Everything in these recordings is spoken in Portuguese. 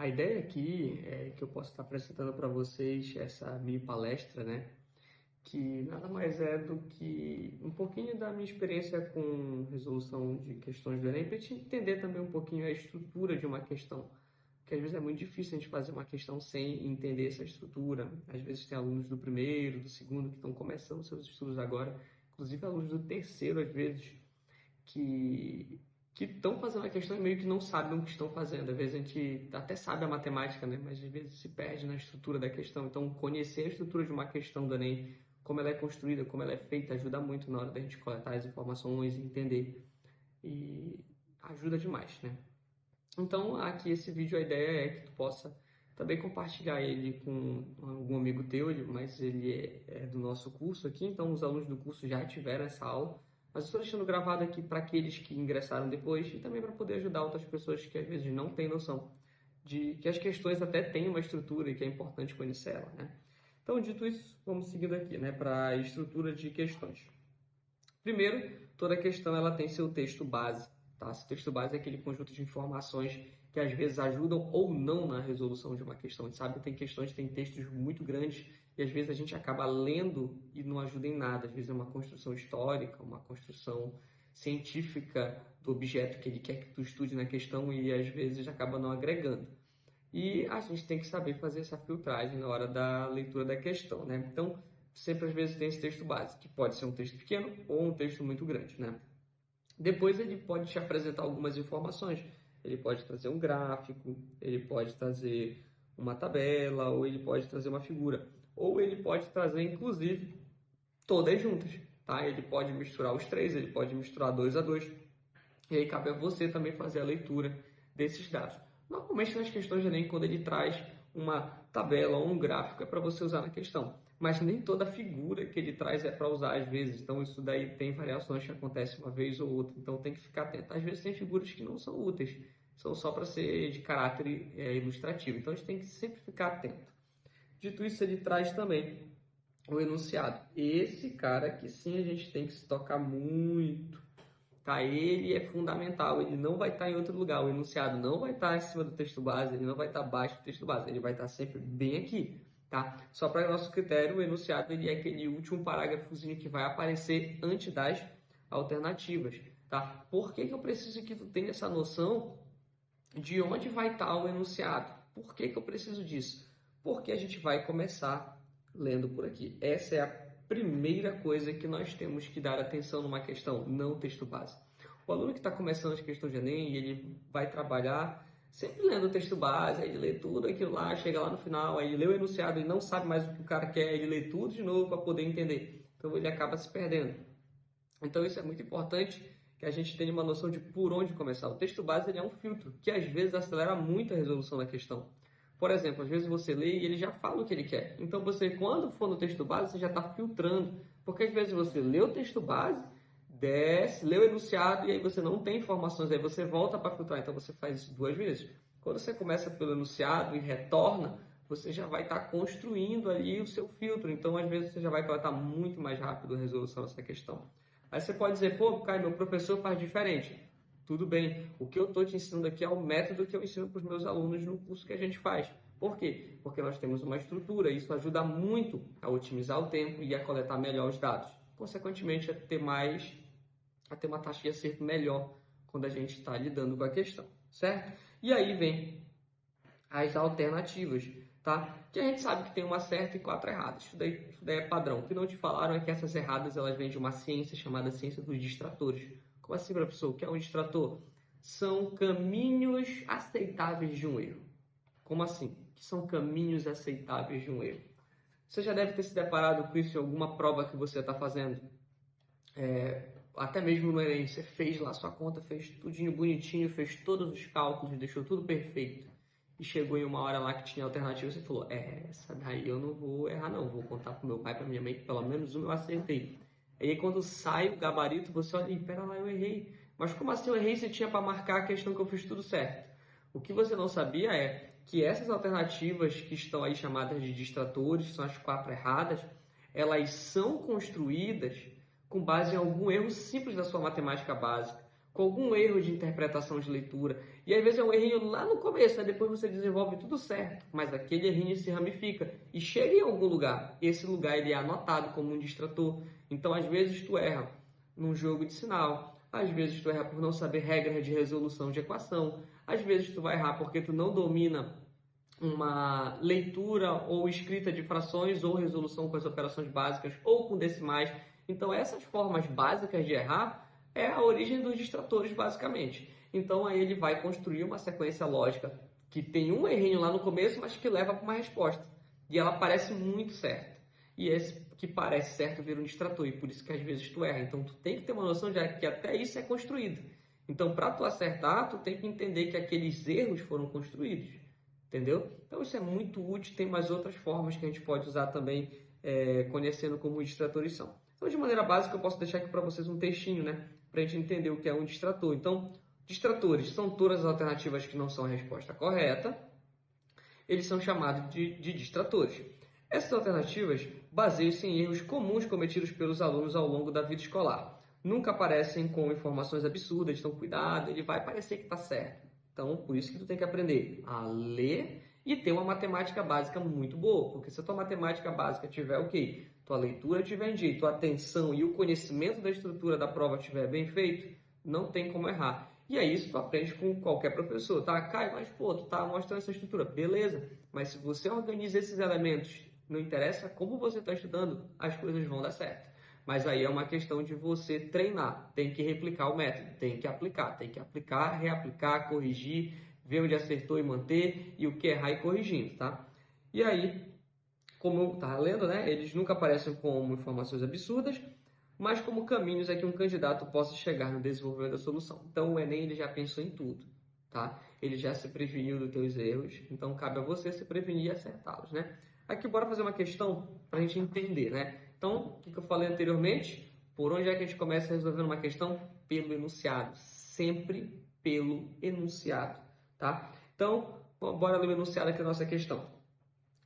A ideia aqui é que eu posso estar apresentando para vocês essa mini palestra, né? Que nada mais é do que um pouquinho da minha experiência com resolução de questões do Enem, para a gente entender também um pouquinho a estrutura de uma questão. Porque às vezes é muito difícil a gente fazer uma questão sem entender essa estrutura. Às vezes tem alunos do primeiro, do segundo, que estão começando seus estudos agora, inclusive alunos do terceiro, às vezes, que estão fazendo a questão e meio que não sabem o que estão fazendo. Às vezes a gente até sabe a matemática, né? Mas às vezes se perde na estrutura da questão. Então, conhecer a estrutura de uma questão do Enem, como ela é construída, como ela é feita, ajuda muito na hora da gente coletar as informações e entender. E ajuda demais, né? Então, aqui esse vídeo, a ideia é que tu possa também compartilhar ele com algum amigo teu, mas ele é do nosso curso aqui, então os alunos do curso já tiveram essa aula, mas eu estou deixando gravado aqui para aqueles que ingressaram depois e também para poder ajudar outras pessoas que às vezes não têm noção de que as questões até têm uma estrutura e que é importante conhecer ela, né? Então, dito isso, vamos seguindo aqui, né, para a estrutura de questões. Primeiro, toda questão ela tem seu texto base, tá? Esse texto base é aquele conjunto de informações que às vezes ajudam ou não na resolução de uma questão. A gente sabe que tem questões que têm textos muito grandes e às vezes a gente acaba lendo e não ajuda em nada. Às vezes é uma construção histórica, uma construção científica do objeto que ele quer que tu estude na questão e às vezes acaba não agregando. E a gente tem que saber fazer essa filtragem na hora da leitura da questão, né? Então, sempre às vezes tem esse texto base, que pode ser um texto pequeno ou um texto muito grande, né? Depois ele pode te apresentar algumas informações. Ele pode trazer um gráfico, ele pode trazer uma tabela, ou ele pode trazer uma figura. Ou ele pode trazer, inclusive, todas juntas, tá? Ele pode misturar os três, ele pode misturar 2 a 2. E aí cabe a você também fazer a leitura desses dados. Normalmente nas questões de Enem, quando ele traz uma tabela ou um gráfico, é para você usar na questão. Mas nem toda figura que ele traz é para usar às vezes. Então isso daí tem variações que acontecem uma vez ou outra. Então tem que ficar atento. Às vezes tem figuras que não são úteis. São só para ser de caráter ilustrativo. Então a gente tem que sempre ficar atento. Dito isso, ele traz também o enunciado. Esse cara que sim a gente tem que se tocar muito. Tá, ele é fundamental, ele não vai estar em outro lugar, o enunciado não vai estar acima do texto base, ele não vai estar abaixo do texto base, ele vai estar sempre bem aqui, tá? Só para nosso critério, o enunciado ele é aquele último parágrafozinho que vai aparecer antes das alternativas, tá? Por que eu preciso que tu tenha essa noção de onde vai estar o enunciado? Por que eu preciso disso? Porque a gente vai começar lendo por aqui. Essa é a primeira coisa que nós temos que dar atenção numa questão, não o texto base. O aluno que está começando as questões de Enem, ele vai trabalhar sempre lendo o texto base, aí ele lê tudo aquilo lá, chega lá no final, aí ele lê o enunciado e não sabe mais o que o cara quer, ele lê tudo de novo para poder entender. Então ele acaba se perdendo. Então isso é muito importante que a gente tenha uma noção de por onde começar. O texto base ele é um filtro que às vezes acelera muito a resolução da questão. Por exemplo, às vezes você lê e ele já fala o que ele quer. Então você, quando for no texto base, você já está filtrando. Porque às vezes você lê o texto base, desce, lê o enunciado e aí você não tem informações, aí você volta para filtrar. Então você faz isso 2 vezes. Quando você começa pelo enunciado e retorna, você já vai estar construindo ali o seu filtro. Então às vezes você já vai coletar muito mais rápido a resolução dessa questão. Aí você pode dizer, pô, Caio, meu professor faz diferente. Tudo bem, o que eu estou te ensinando aqui é o método que eu ensino para os meus alunos no curso que a gente faz. Por quê? Porque nós temos uma estrutura, isso ajuda muito a otimizar o tempo e a coletar melhor os dados. Consequentemente, a ter uma taxa de acerto melhor quando a gente está lidando com a questão, certo? E aí vem as alternativas, tá? Que a gente sabe que tem uma certa e 4 erradas. Isso daí é padrão. O que não te falaram é que essas erradas elas vêm de uma ciência chamada ciência dos distratores. Como assim, professor? O que é um distrator? São caminhos aceitáveis de um erro. Como assim? Que são caminhos aceitáveis de um erro? Você já deve ter se deparado com isso em alguma prova que você está fazendo. Até mesmo no Enem, você fez lá sua conta, fez tudinho bonitinho, fez todos os cálculos, deixou tudo perfeito. E chegou em uma hora lá que tinha alternativa, você falou, essa daí eu não vou errar não, vou contar pro meu pai, pra minha mãe, que pelo menos uma eu acertei. E aí quando sai o gabarito, você olha, pera lá, eu errei. Mas como assim eu errei se tinha para marcar a questão que eu fiz tudo certo? O que você não sabia é que essas alternativas que estão aí chamadas de distratores, são as 4 erradas, elas são construídas com base em algum erro simples da sua matemática básica, com algum erro de interpretação de leitura. E às vezes é um errinho lá no começo, aí depois você desenvolve tudo certo, mas aquele errinho se ramifica e chega em algum lugar. Esse lugar ele é anotado como um distrator. Então às vezes tu erra num jogo de sinal, às vezes tu erra por não saber regras de resolução de equação, às vezes tu vai errar porque tu não domina uma leitura ou escrita de frações ou resolução com as operações básicas ou com decimais. Então essas formas básicas de errar é a origem dos distratores basicamente. Então aí ele vai construir uma sequência lógica que tem um errinho lá no começo, mas que leva para uma resposta. E ela parece muito certa. E esse que parece certo vira um distrator, e por isso que às vezes tu erra. Então tu tem que ter uma noção de que até isso é construído. Então para tu acertar, tu tem que entender que aqueles erros foram construídos. Entendeu? Então isso é muito útil, tem mais outras formas que a gente pode usar também, conhecendo como os distratores são. Então, de maneira básica, eu posso deixar aqui para vocês um textinho, né? Para a gente entender o que é um distrator. Então, distratores são todas as alternativas que não são a resposta correta. Eles são chamados de distratores. Essas alternativas baseiam-se em erros comuns cometidos pelos alunos ao longo da vida escolar. Nunca aparecem com informações absurdas, então cuidado, ele vai parecer que está certo. Então, por isso que tu tem que aprender a ler e ter uma matemática básica muito boa, porque se a tua matemática básica tiver ok, tua leitura tiver em dia, tua atenção e o conhecimento da estrutura da prova estiver bem feito, não tem como errar. E aí isso tu aprende com qualquer professor, tá? Caio, mas pô, tu tá mostrando essa estrutura, beleza, mas se você organiza esses elementos, não interessa como você está estudando, as coisas vão dar certo. Mas aí é uma questão de você treinar, tem que replicar o método, tem que aplicar, reaplicar, corrigir, ver onde acertou e manter, e o que errar e corrigindo, tá? E aí, como eu estava lendo, né, eles nunca aparecem como informações absurdas, mas como caminhos a que um candidato possa chegar no desenvolvimento da solução. Então o Enem ele já pensou em tudo, tá? Ele já se preveniu dos teus erros, então cabe a você se prevenir e acertá-los, né? Aqui bora fazer uma questão para a gente entender, né? Então, o que eu falei anteriormente? Por onde é que a gente começa resolvendo uma questão? Pelo enunciado, sempre pelo enunciado, tá? Então, bora ler o enunciado aqui da nossa questão.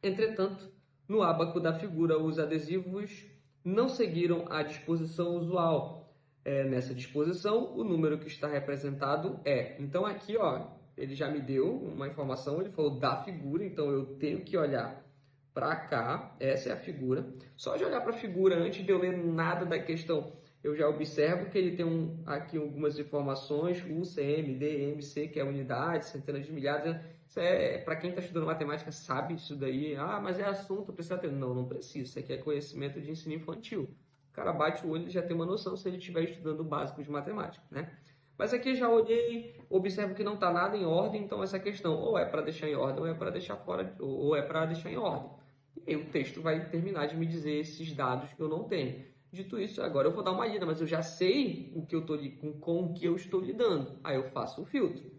Entretanto, no ábaco da figura, os adesivos não seguiram a disposição usual. Nessa disposição, o número que está representado é. Então aqui, ó, ele já me deu uma informação, ele falou da figura, então eu tenho que olhar para cá, essa é a figura. Só de olhar para a figura antes de eu ler nada da questão, eu já observo que ele tem aqui algumas informações, U, CM, D, M, C, que é unidade, centenas de milhares. Isso para quem está estudando matemática sabe isso daí. Ah, mas é assunto, precisa ter. Não, não precisa. Isso aqui é conhecimento de ensino infantil. O cara bate o olho e já tem uma noção se ele estiver estudando o básico de matemática, né? Mas aqui já olhei, observo que não está nada em ordem, então essa questão ou é para deixar em ordem ou é para deixar fora, ou é para deixar em ordem. E aí o texto vai terminar de me dizer esses dados que eu não tenho. Dito isso, agora eu vou dar uma lida, mas eu já sei o que eu tô, com o que eu estou lidando. Aí eu faço o filtro.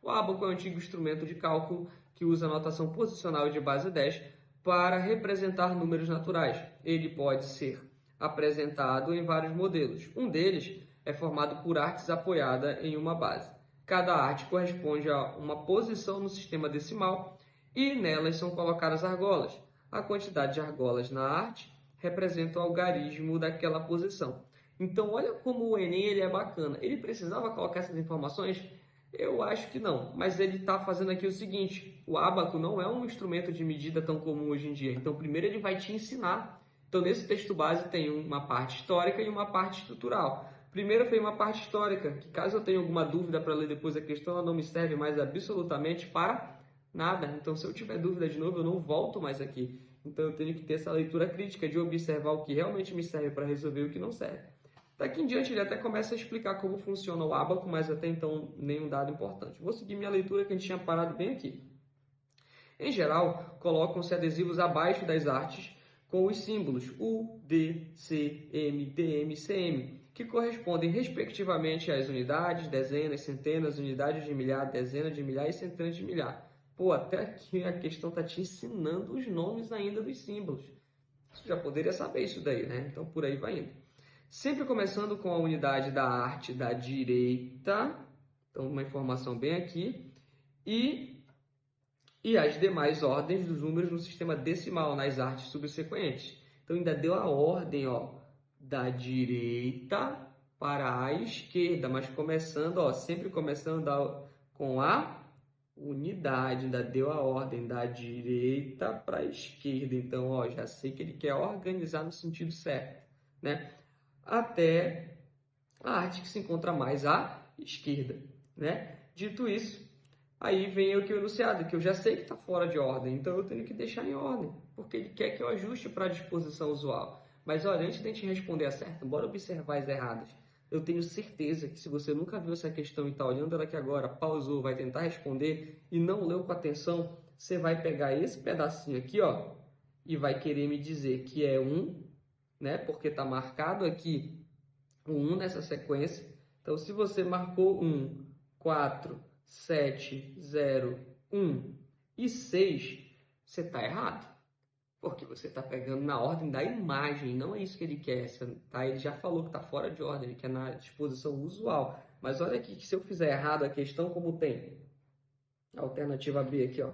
O ábaco é um antigo instrumento de cálculo que usa a notação posicional de base 10 para representar números naturais. Ele pode ser apresentado em vários modelos. Um deles é formado por artes apoiada em uma base. Cada arte corresponde a uma posição no sistema decimal e nelas são colocadas argolas. A quantidade de argolas na arte representa o algarismo daquela posição. Então, olha como o Enem ele é bacana. Ele precisava colocar essas informações? Eu acho que não, mas ele está fazendo aqui o seguinte, o ábaco não é um instrumento de medida tão comum hoje em dia, então primeiro ele vai te ensinar. Então nesse texto base tem uma parte histórica e uma parte estrutural. Primeiro foi uma parte histórica, que caso eu tenha alguma dúvida para ler depois a questão, ela não me serve mais absolutamente para nada. Então se eu tiver dúvida de novo, eu não volto mais aqui. Então eu tenho que ter essa leitura crítica de observar o que realmente me serve para resolver e o que não serve. Daqui em diante ele até começa a explicar como funciona o ábaco, mas até então nenhum dado importante. Vou seguir minha leitura que a gente tinha parado bem aqui. Em geral, colocam-se adesivos abaixo das artes com os símbolos U, D, C, M, DM e CM, que correspondem respectivamente às unidades, dezenas, centenas, unidades de milhar, dezenas de milhar e centenas de milhar. Pô, até aqui a questão está te ensinando os nomes ainda dos símbolos. Você já poderia saber isso daí, né? Então por aí vai indo. Sempre começando com a unidade da arte da direita, então uma informação bem aqui, e as demais ordens dos números no sistema decimal, nas artes subsequentes. Então ainda deu a ordem, ó, da direita para a esquerda, mas começando, ó, sempre começando com a unidade, ainda deu a ordem da direita para a esquerda. Então, ó, já sei que ele quer organizar no sentido certo, né? Até a arte que se encontra mais à esquerda, né? Dito isso, aí vem o enunciado, que eu já sei que está fora de ordem, então eu tenho que deixar em ordem, porque ele quer que eu ajuste para a disposição usual. Mas olha, antes de a gente responder a certo, bora observar as erradas. Eu tenho certeza que se você nunca viu essa questão e está olhando ela aqui agora, pausou, vai tentar responder e não leu com atenção, você vai pegar esse pedacinho aqui, ó, e vai querer me dizer que é 1, né? Porque está marcado aqui o 1 nessa sequência. Então, se você marcou 1, 4, 7, 0, 1 e 6, você está errado. Porque você está pegando na ordem da imagem, não é isso que ele quer. Tá? Ele já falou que está fora de ordem, ele quer na disposição usual. Mas olha aqui que se eu fizer errado a questão, como tem a alternativa B aqui, ó.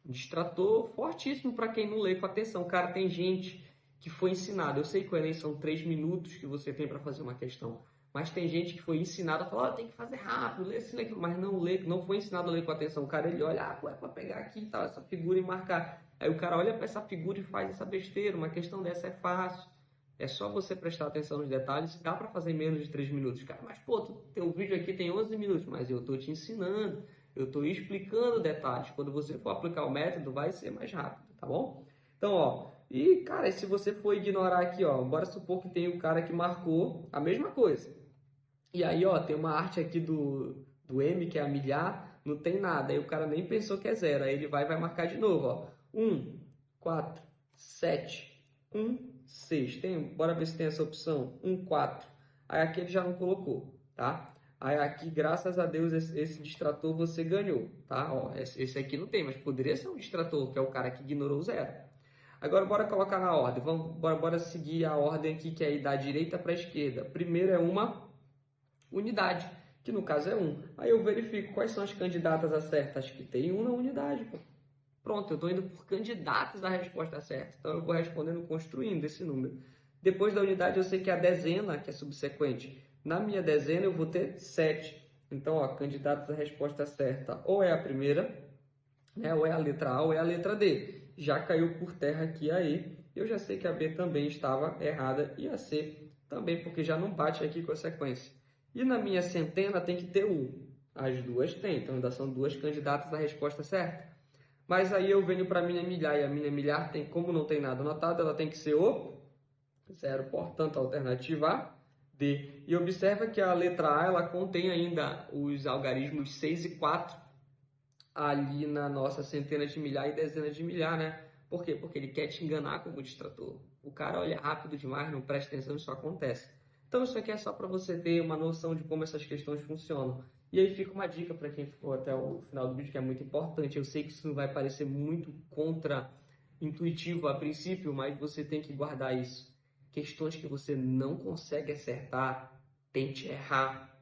Distrator fortíssimo para quem não lê com atenção. Cara, tem gente que foi ensinada. Eu sei que o Enem são 3 minutos que você tem para fazer uma questão. Mas tem gente que foi ensinada a falar, tem que fazer rápido, lê assim, mas não lê, não foi ensinado a ler com atenção. O cara, ele olha, é para pegar aqui e tal, essa figura e marcar. Aí o cara olha para essa figura e faz essa besteira. Uma questão dessa é fácil. É só você prestar atenção nos detalhes. Dá para fazer em menos de 3 minutos, cara. Mas, pô, teu vídeo aqui tem 11 minutos, mas eu tô te ensinando. Eu estou explicando detalhes. Quando você for aplicar o método, vai ser mais rápido, tá bom? Então, ó, e cara, se você for ignorar aqui, ó, bora supor que tem o cara que marcou a mesma coisa. E aí, ó, tem uma arte aqui do M, que é a milhar, não tem nada. Aí o cara nem pensou que é 0. Aí ele vai marcar de novo, ó. 1, 4, 7, 1, 6. Bora ver se tem essa opção. 1, 4. Aí aqui ele já não colocou, tá? Aí aqui, graças a Deus, esse distrator você ganhou, tá? Ó, esse aqui não tem, mas poderia ser um distrator, que é o cara que ignorou o 0. Agora, bora colocar na ordem. Bora seguir a ordem aqui, que é ir da direita para a esquerda. Primeiro é uma unidade, que no caso é 1. Aí eu verifico quais são as candidatas a certa. Acho que tem 1 na unidade, pô. Pronto, eu estou indo por candidatos à resposta certa. Então eu vou respondendo construindo esse número. Depois da unidade eu sei que a dezena, que é subsequente. Na minha dezena eu vou ter 7. Então, ó, candidatos à resposta certa ou é a primeira, né, ou é a letra A ou é a letra D. Já caiu por terra aqui a E. Eu já sei que a B também estava errada e a C também, porque já não bate aqui com a sequência. E na minha centena tem que ter 1. As duas tem, então ainda são 2 candidatas à resposta certa. Mas aí eu venho para a minha milhar, e a minha milhar, tem, como não tem nada anotado, ela tem que ser o 0, portanto, a alternativa A, D. E observa que a letra A, ela contém ainda os algarismos 6 e 4 ali na nossa centena de milhar e dezena de milhar, né? Por quê? Porque ele quer te enganar como distrator. O cara olha rápido demais, não presta atenção, isso acontece. Então isso aqui é só para você ter uma noção de como essas questões funcionam. E aí fica uma dica para quem ficou até o final do vídeo, que é muito importante. Eu sei que isso não vai parecer muito contra-intuitivo a princípio, mas você tem que guardar isso. Questões que você não consegue acertar, tente errar.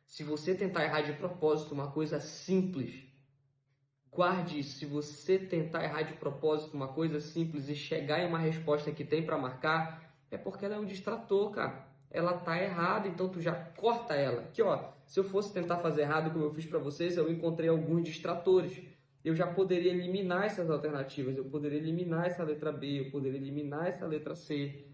Se você tentar errar de propósito uma coisa simples, guarde isso. Se você tentar errar de propósito uma coisa simples e chegar em uma resposta que tem para marcar, é porque ela é um distrator, cara. Ela tá errada, então tu já corta ela. Aqui, ó, se eu fosse tentar fazer errado como eu fiz para vocês, eu encontrei alguns distratores. Eu já poderia eliminar essas alternativas, eu poderia eliminar essa letra B, eu poderia eliminar essa letra C.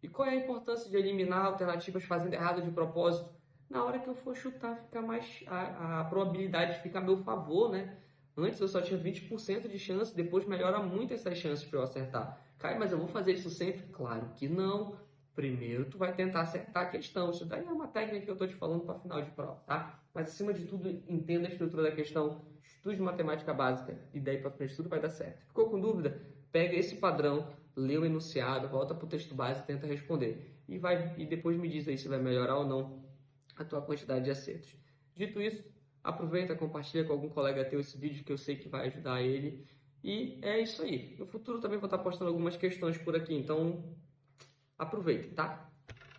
E qual é a importância de eliminar alternativas fazendo errado de propósito? Na hora que eu for chutar, fica mais a probabilidade fica a meu favor, né? Antes eu só tinha 20% de chance, depois melhora muito essas chances para eu acertar. Caio, mas eu vou fazer isso sempre? Claro que não. Primeiro tu vai tentar acertar a questão. Isso daí é uma técnica que eu estou te falando para final de prova, tá? Mas acima de tudo, entenda a estrutura da questão, estude matemática básica e daí para frente tudo vai dar certo. Ficou com dúvida? Pega esse padrão, lê o enunciado, volta para o texto base e tenta responder. E depois me diz aí se vai melhorar ou não a tua quantidade de acertos. Dito isso, aproveita, compartilha com algum colega teu esse vídeo que eu sei que vai ajudar ele. E é isso aí. No futuro também vou estar postando algumas questões por aqui, então aproveita, tá?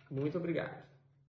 Muito obrigado.